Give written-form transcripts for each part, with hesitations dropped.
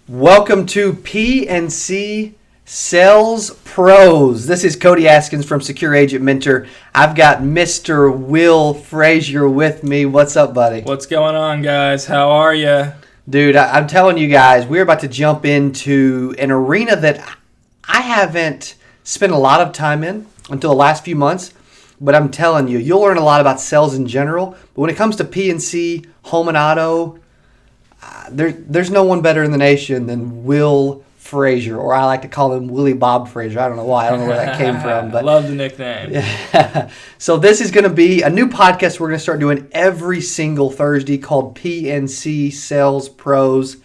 Welcome to PNC Sales Pros. This is Cody Askins from Secure Agent Mentor. I've got Mr. Will Frazier with me. What's up, buddy? What's going on, guys? How are you? Dude, I'm telling you guys, we're about to jump into an arena that I haven't spent a lot of time in until the last few months. But I'm telling you, you'll learn a lot about sales in general. But when it comes to PNC, home and auto, there's no one better in the nation than Will Frazier, or I like to call him Willie Bob Frazier. I don't know why. I don't know where that came from. But love the nickname. Yeah. So this is going to be a new podcast we're going to start doing every single Thursday called PNC Sales Pros.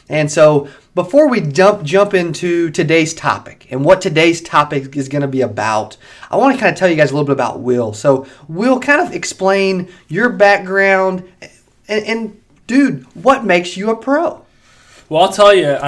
And so before we jump into today's topic and what today's topic is going to be about, I want to kind of tell you guys a little bit about Will. So Will, kind of explain your background and dude, what makes you a pro? Well, I'll tell you,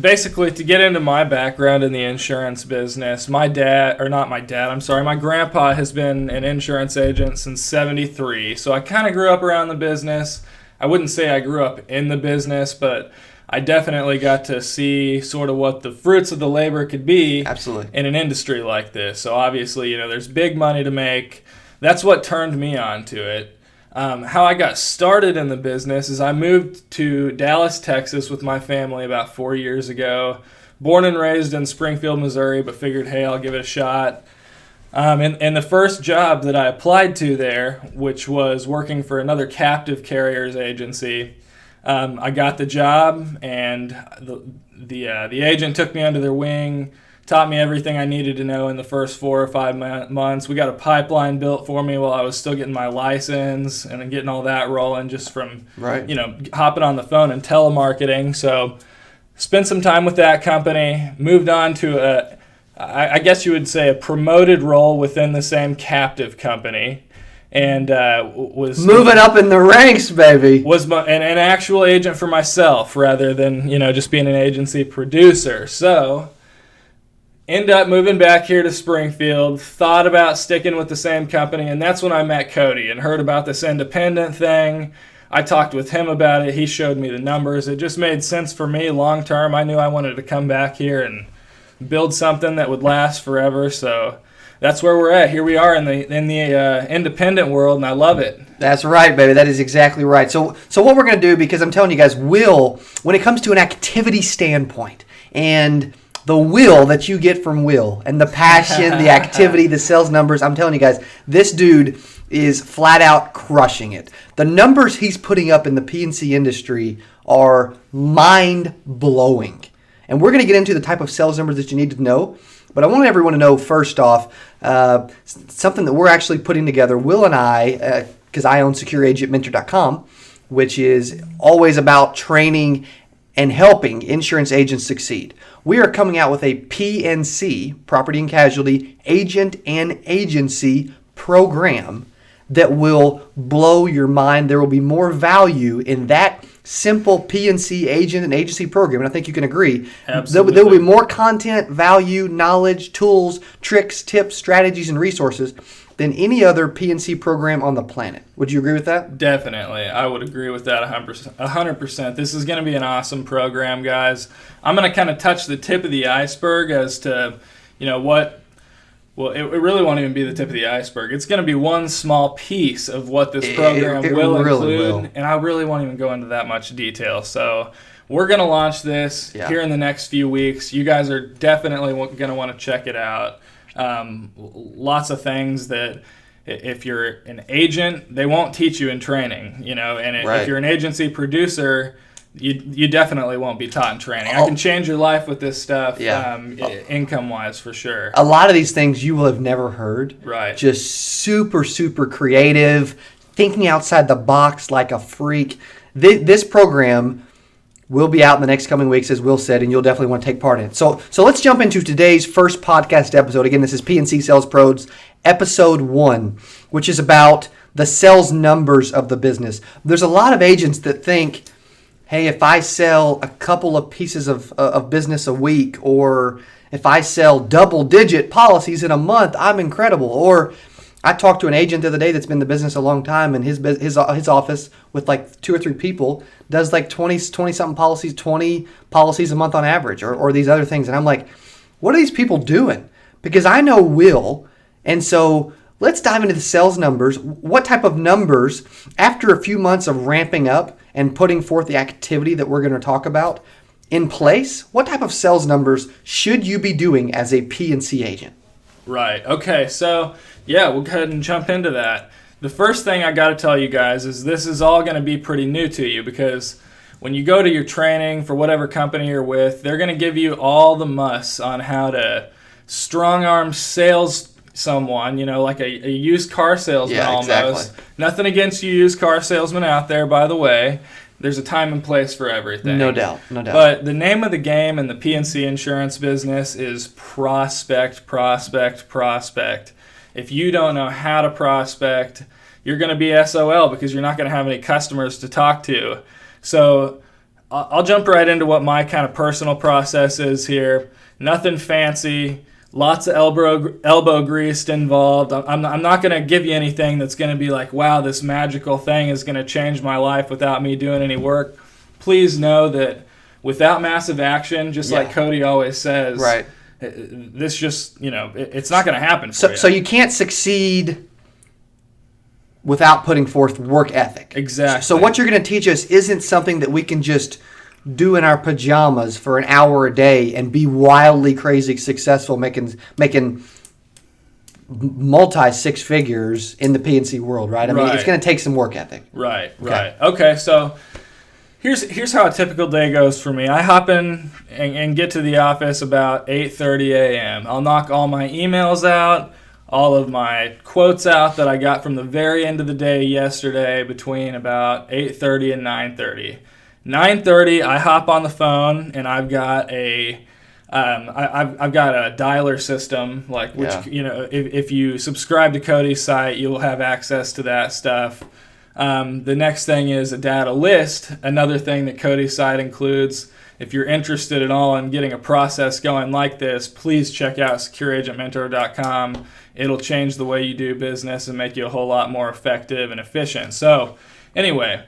basically to get into my background in the insurance business, my grandpa has been an insurance agent since 73. So I kind of grew up around the business. I wouldn't say I grew up in the business, but I definitely got to see sort of what the fruits of the labor could be. Absolutely. In an industry like this. So obviously, there's big money to make. That's what turned me on to it. How I got started in the business is I moved to Dallas, Texas with my family about 4 years ago. Born and raised in Springfield, Missouri, but figured, hey, I'll give it a shot. And the first job that I applied to there, which was working for another captive carrier's agency, I got the job, and the agent took me under their wing, taught me everything I needed to know in the first 4 or 5 months. We got a pipeline built for me while I was still getting my license and getting all that rolling just from, hopping on the phone and telemarketing. So spent some time with that company, moved on to I guess you would say a promoted role within the same captive company. And was moving up in the ranks, baby. Was an actual agent for myself rather than, just being an agency producer. So end up moving back here to Springfield, thought about sticking with the same company, and that's when I met Cody and heard about this independent thing. I talked with him about it. He showed me the numbers. It just made sense for me long term. I knew I wanted to come back here and build something that would last forever, so that's where we're at. Here we are in the independent world, and I love it. That's right, baby. That is exactly right. So what we're going to do, because I'm telling you guys, Will, when it comes to an activity standpoint, and the will that you get from Will, and the passion, the activity, the sales numbers, I'm telling you guys, this dude is flat out crushing it. The numbers he's putting up in the PNC industry are mind-blowing. And we're going to get into the type of sales numbers that you need to know. But I want everyone to know, first off, something that we're actually putting together, Will and I, because I own SecureAgentMentor.com, which is always about training and helping insurance agents succeed. We are coming out with a PNC, Property and Casualty, Agent and Agency program that will blow your mind. There will be more value in that simple PNC agent and agency program, and I think you can agree. Absolutely. There will be more content, value, knowledge, tools, tricks, tips, strategies, and resources than any other PNC program on the planet. Would you agree with that? Definitely. I would agree with that 100%. This is going to be an awesome program, guys. I'm going to kind of touch the tip of the iceberg as to, what... Well, it really won't even be the tip of the iceberg. It's going to be one small piece of what this program will really include, and I really won't even go into that much detail. So we're going to launch this here in the next few weeks. You guys are definitely going to want to check it out. Lots of things that if you're an agent, they won't teach you in training, if you're an agency producer, you definitely won't be taught in training. I can change your life with this stuff, income-wise, for sure. A lot of these things you will have never heard. Right. Just super, super creative, thinking outside the box like a freak. This program will be out in the next coming weeks, as Will said, and you'll definitely want to take part in it. So let's jump into today's first podcast episode. Again, this is PNC Sales Pros, episode 1, which is about the sales numbers of the business. There's a lot of agents that think, hey, if I sell a couple of pieces of business a week, or if I sell double-digit policies in a month, I'm incredible. Or I talked to an agent the other day that's been in the business a long time, and his office with like 2 or 3 people does like 20 something policies, 20 policies a month on average, or these other things. And I'm like, what are these people doing? Because I know Will, and so let's dive into the sales numbers. What type of numbers, after a few months of ramping up and putting forth the activity that we're going to talk about in place, what type of sales numbers should you be doing as a P&C agent? Right. Okay. So, yeah, we'll go ahead and jump into that. The first thing I got to tell you guys is this is all going to be pretty new to you, because when you go to your training for whatever company you're with, they're going to give you all the musts on how to strong arm sales someone, like a used car salesman almost. Exactly. Nothing against you used car salesmen out there, by the way. There's a time and place for everything. No doubt. But the name of the game in the P&C insurance business is prospect. If you don't know how to prospect, you're going to be SOL, because you're not going to have any customers to talk to. So I'll jump right into what my kind of personal process is here. Nothing fancy. Lots of elbow grease involved. I'm not going to give you anything that's going to be like, wow, this magical thing is going to change my life without me doing any work. Please know that without massive action, just like Cody always says, right, this just, it's not going to happen for you. So you can't succeed without putting forth work ethic. Exactly. So what you're going to teach us isn't something that we can just do in our pajamas for an hour a day and be wildly crazy successful making multi 6 figures in the P&C world, right? I mean, it's going to take some work ethic. Right. Okay, so here's how a typical day goes for me. I hop in and get to the office about 8:30 a.m. I'll knock all my emails out, all of my quotes out that I got from the very end of the day yesterday between about 8:30 and 9:30. 9:30, I hop on the phone, and I've got a dialer system, like which if you subscribe to Cody's site, you'll have access to that stuff. The next thing is a data list. Another thing that Cody's site includes. If you're interested at all in getting a process going like this, please check out secureagentmentor.com. It'll change the way you do business and make you a whole lot more effective and efficient. So, anyway.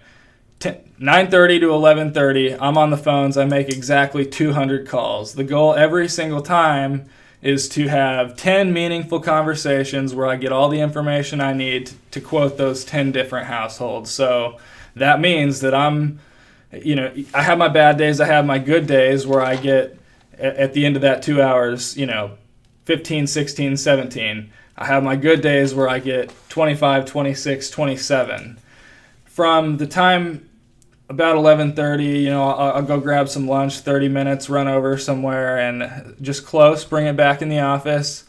9:30 to 11:30, I'm on the phones. I make exactly 200 calls. The goal every single time is to have 10 meaningful conversations where I get all the information I need to quote those 10 different households. So that means that I have my bad days, I have my good days where I get, at the end of that 2 hours, 15, 16, 17. I have my good days where I get 25, 26, 27. From the time about 11:30, I'll go grab some lunch, 30 minutes, run over somewhere, and just close, bring it back in the office.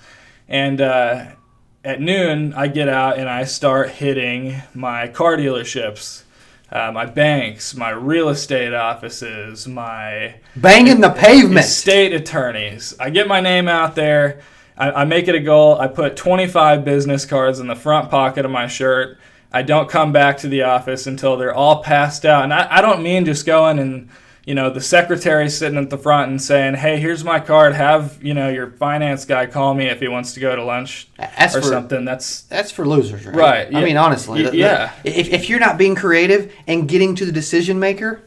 And at noon, I get out and I start hitting my car dealerships, my banks, my real estate offices, my banging the pavement, estate attorneys. I get my name out there. I make it a goal. I put 25 business cards in the front pocket of my shirt. I don't come back to the office until they're all passed out. And I don't mean just going and, the secretary's sitting at the front and saying, hey, here's my card. Have, your finance guy call me if he wants to go to lunch something. That's for losers, right? Right. I mean, honestly. If you're not being creative and getting to the decision maker,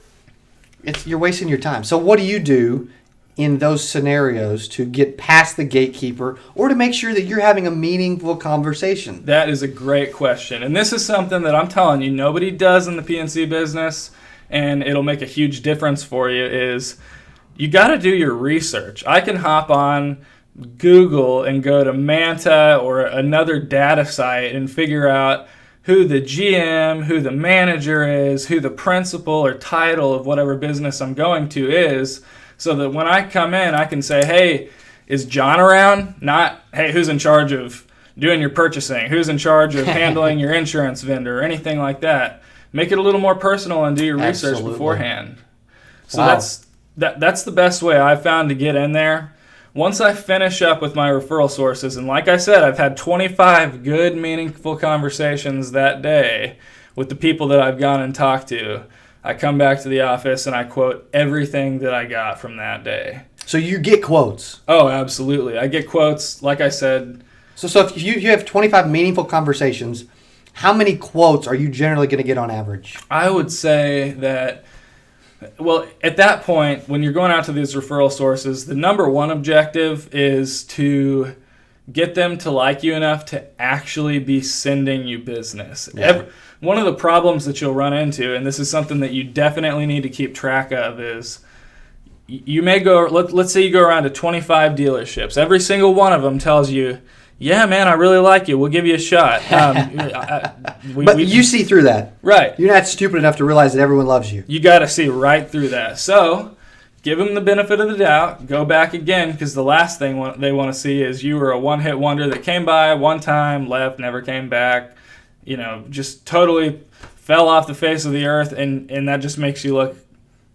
you're wasting your time. So what do you do in those scenarios to get past the gatekeeper or to make sure that you're having a meaningful conversation? That is a great question. And this is something that I'm telling you nobody does in the P&C business, and it'll make a huge difference for you, is you got to do your research. I can hop on Google and go to Manta or another data site and figure out who the GM, who the manager is, who the principal or title of whatever business I'm going to is, so that when I come in, I can say, hey, is John around? Not, hey, who's in charge of doing your purchasing? Who's in charge of handling your insurance vendor or anything like that? Make it a little more personal and do your research beforehand. So that's the best way I've found to get in there. Once I finish up with my referral sources, and like I said, I've had 25 good, meaningful conversations that day with the people that I've gone and talked to, I come back to the office and I quote everything that I got from that day. So you get quotes? Oh, absolutely. I get quotes. Like I said, So if you have 25 meaningful conversations, how many quotes are you generally going to get on average? I would say that, well, at that point, when you're going out to these referral sources, the number one objective is to get them to like you enough to actually be sending you business. Yeah. One of the problems that you'll run into, and this is something that you definitely need to keep track of, is you may go, let's say you go around to 25 dealerships. Every single one of them tells you, yeah, man, I really like you. We'll give you a shot. But you see through that. Right. You're not stupid enough to realize that everyone loves you. You got to see right through that. So give them the benefit of the doubt. Go back again, because the last thing they want to see is you were a one-hit wonder that came by one time, left, never came back, just totally fell off the face of the earth, and that just makes you look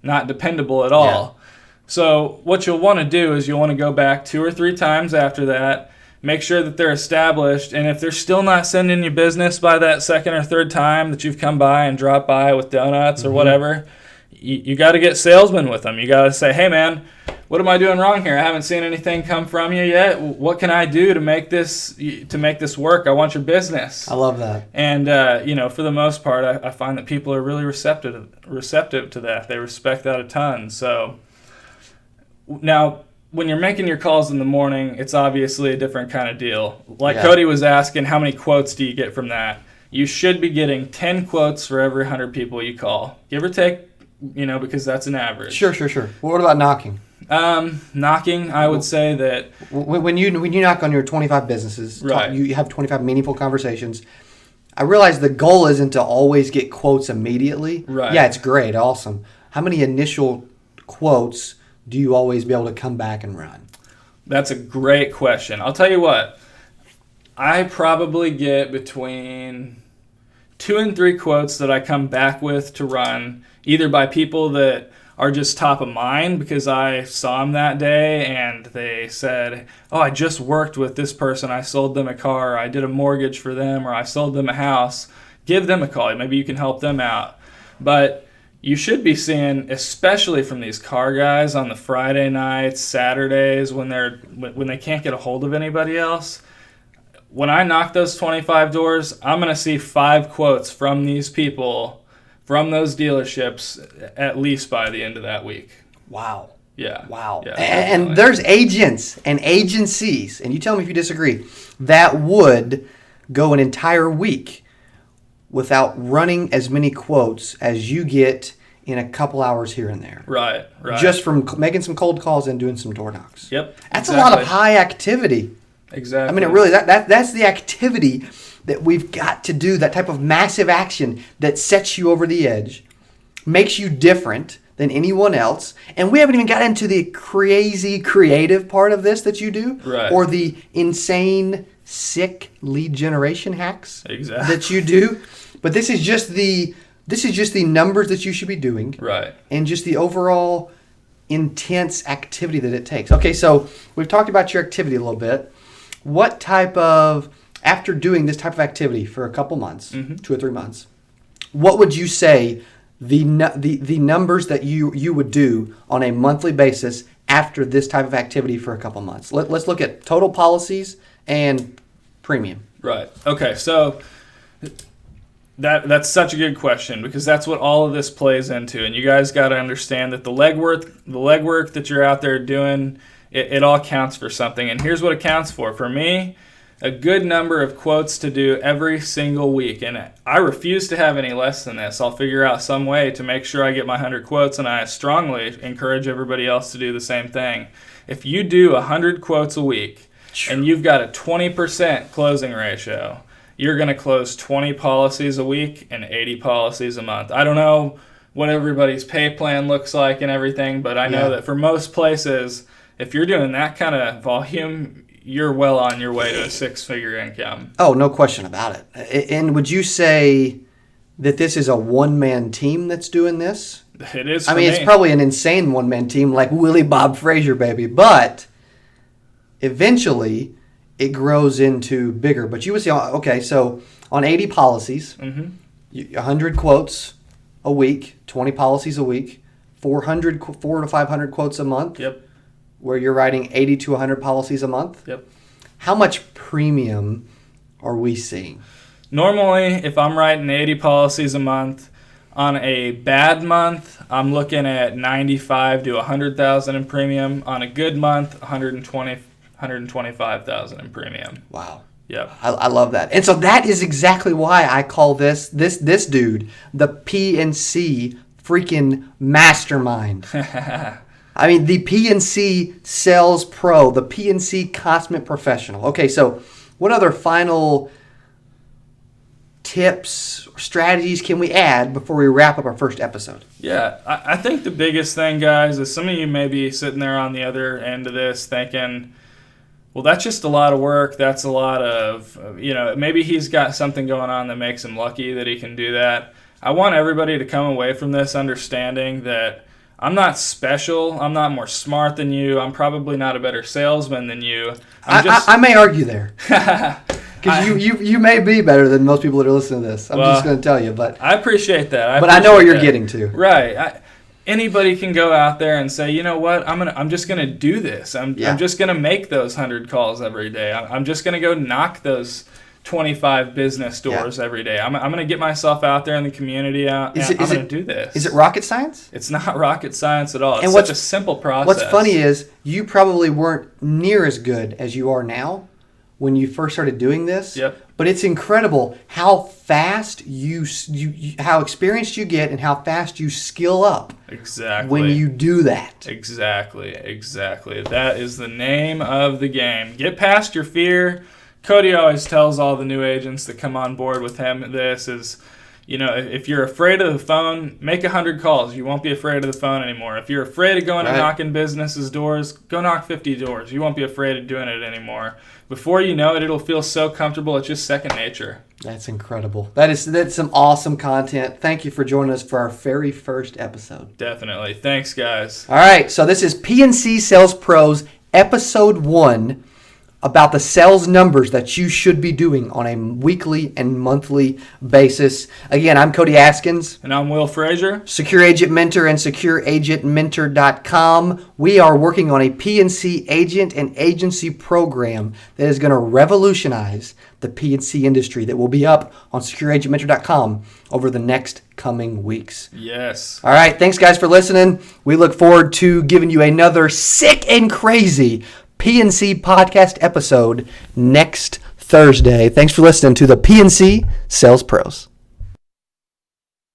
not dependable at all. Yeah. So what you'll want to do is you'll want to go back 2 or 3 times after that, make sure that they're established, and if they're still not sending you business by that second or third time that you've come by and dropped by with donuts or whatever, you got to get salesmen with them. You got to say, hey, man, what am I doing wrong here? I haven't seen anything come from you yet. What can I do to make this work? I want your business. I love that. And, for the most part, I find that people are really receptive to that. They respect that a ton. So now, when you're making your calls in the morning, it's obviously a different kind of deal. Like Cody was asking, how many quotes do you get from that? You should be getting 10 quotes for every 100 people you call. Give or take, because that's an average. Sure. Well, what about knocking? Knocking, I would say that... When you knock on your 25 businesses, right. You have 25 meaningful conversations, I realize the goal isn't to always get quotes immediately. Right. Yeah, it's great, awesome. How many initial quotes do you always be able to come back and run? That's a great question. I'll tell you what. I probably get between 2 and 3 quotes that I come back with to run, either by people that are just top of mind because I saw them that day and they said, oh, I just worked with this person. I sold them a car. Or I did a mortgage for them, or I sold them a house. Give them a call. Maybe you can help them out. But you should be seeing, especially from these car guys on the Friday nights, Saturdays, when they can't get a hold of anybody else. When I knock those 25 doors, I'm going to see 5 quotes from these people, from those dealerships, at least by the end of that week. Wow. Yeah. Wow. Yeah, and there's agents and agencies, and you tell me if you disagree, that would go an entire week without running as many quotes as you get in a couple hours here and there. Right. Just from making some cold calls and doing some door knocks. Yep. That's exactly. A lot of high activity. Exactly. I mean, it really that's the activity that we've got to do, that type of massive action that sets you over the edge, makes you different than anyone else. And we haven't even got into the crazy creative part of this that you do, right, or the insane sick lead generation hacks exactly. that you do. But this is just the numbers that you should be doing, right, and just the overall intense activity that it takes. Okay, so we've talked about your activity a little bit. What type of, after doing this type of activity for a couple months, 2 or 3 months, what would you say the numbers that you would do on a monthly basis after this type of activity for a couple months? Let's look at total policies and premium. Right. Okay, so that's such a good question, because that's what all of this plays into, and you guys got to understand that the legwork that you're out there doing, it all counts for something. And here's what it counts for. For me, a good number of quotes to do every single week. And I refuse to have any less than this. I'll figure out some way to make sure I get my 100 quotes, and I strongly encourage everybody else to do the same thing. If you do 100 quotes a week and you've got a 20% closing ratio, you're going to close 20 policies a week and 80 policies a month. I don't know what everybody's pay plan looks like and everything, but I know that for most places, if you're doing that kind of volume, you're well on your way to a 6-figure income. Oh, no question about it. And would you say that this is a one-man team that's doing this? It is. I mean, it's probably an insane one-man team like Willie Bob Frazier, baby. But eventually, it grows into bigger. But you would say, okay, so on 80 policies, 100 quotes a week, 20 policies a week, 400 to 500 quotes a month. Yep. Where you're writing 80 to 100 policies a month. Yep. how much premium are we seeing? Normally, if I'm writing 80 policies a month, on a bad month, I'm looking at 95 to 100,000 in premium. On a good month, 125,000 in premium. Wow. Yep. I love that. And so that is exactly why I call this dude the PNC freaking mastermind. I mean, the PNC sales pro, the PNC consummate professional. Okay, so what other final tips or strategies can we add before we wrap up our first episode? Yeah, I think the biggest thing, guys, is some of you may be sitting there on the other end of this thinking, well, that's just a lot of work. That's a lot of, maybe he's got something going on that makes him lucky that he can do that. I want everybody to come away from this understanding that I'm not special. I'm not more smart than you. I'm probably not a better salesman than you. I may argue there. Because you may be better than most people that are listening to this. I'm just going to tell you. But I appreciate that. But I know where you're getting to. Right. Anybody can go out there and say, you know what, I'm just gonna do this. I'm just gonna make those 100 calls every day. I'm just gonna go knock those 25 business doors every day. I'm gonna get myself out there in the community. I'm gonna do this. Is it rocket science? It's not rocket science at all. It's such a simple process. What's funny is you probably weren't near as good as you are now when you first started doing this. Yep. But it's incredible how fast how experienced you get and how fast you skill up. Exactly. When you do that. Exactly. That is the name of the game. Get past your fear. Cody always tells all the new agents that come on board with him this is, if you're afraid of the phone, make 100 calls. You won't be afraid of the phone anymore. If you're afraid of going and knocking businesses' doors, go knock 50 doors. You won't be afraid of doing it anymore. Before you know it, it'll feel so comfortable. It's just second nature. That's incredible. That's some awesome content. Thank you for joining us for our very first episode. Definitely. Thanks, guys. All right. So this is PNC Sales Pros, Episode 1, about the sales numbers that you should be doing on a weekly and monthly basis. Again, I'm Cody Askins. And I'm Will Frazier. Secure Agent Mentor and SecureAgentMentor.com. We are working on a PNC agent and agency program that is going to revolutionize the PNC industry that will be up on SecureAgentMentor.com over the next coming weeks. Yes. All right. Thanks, guys, for listening. We look forward to giving you another sick and crazy PNC podcast episode next Thursday. Thanks for listening to the PNC Sales Pros.